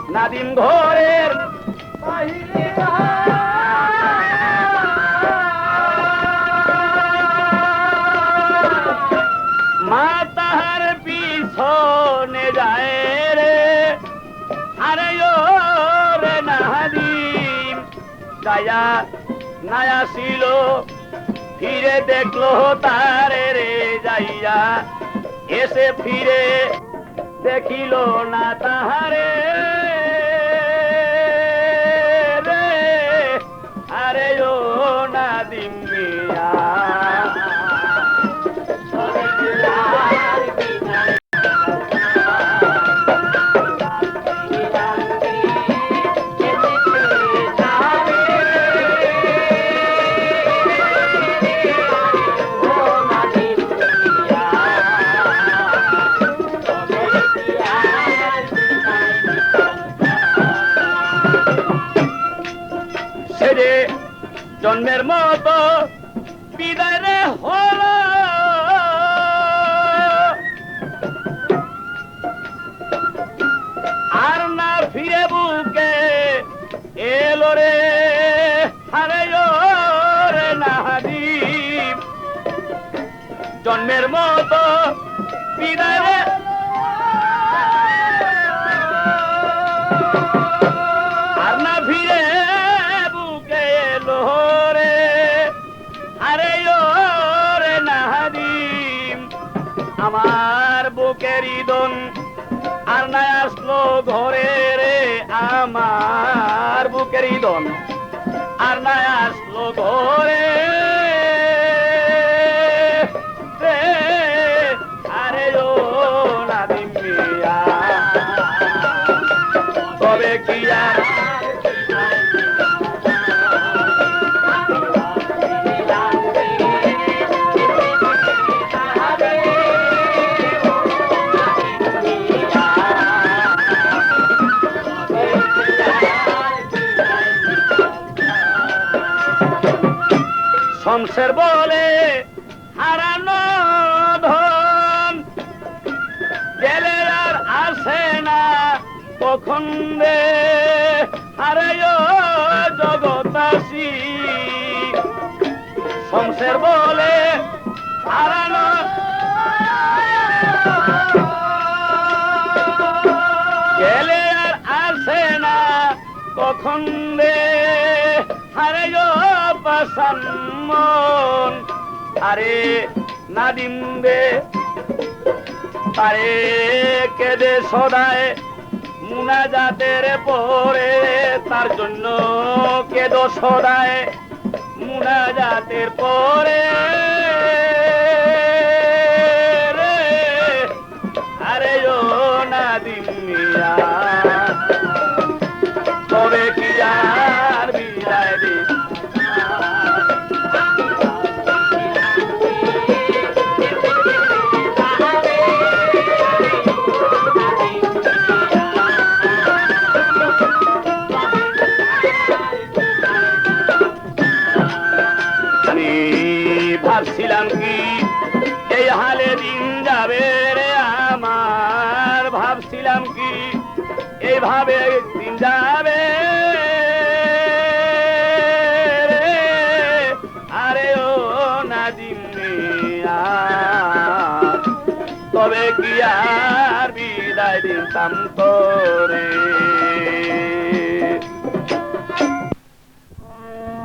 নাদিম ঘরের বাহিরে মা তাহার পিছনে যায় রে আরে ও রে নাদিম যায়া নায়া ছিল ফিরে দেখলো তারে রে যাইয়া এসে ফিরে দেখিল না তাহারে রে আরে ও নাদিম মিয়া জন্মের মতো বিদায় রে হল আর না ফিরে বুকে এলো রে আরে রে নাদিম জন্মের মতো বিদায় রে আর না ফিরে বুকে এলো আমার বুকের ইদন আর না আসলো ঘরে রে আমার বুকের ইদন আর না আসলো ঘরে রে আরে ও নাদিম মিয়া তবে কি আর শমশের বলে হারানো ধন গেলে আর আসে না কখন রে আরে ও জগতাসী শমশের বলে হারানো গেলে আর আসে না কখন রে আরে ও পাশান মন আরে নাদিম রে আরে কেদে সদায় মুনাজাতের পরে তার জন্য কেদো সদায় মুনাজাতের পরে রে আরে ও নাদিম মিয়া তবে কি আর বিদায় দে ভাবছিলাম কি এই হালে দিন যাবে রে আমার ভাবছিলাম কি এইভাবে দিন যাবে আরে ও নাদিম মিয়া তবে কি আর বিদায় দিতাম তোরে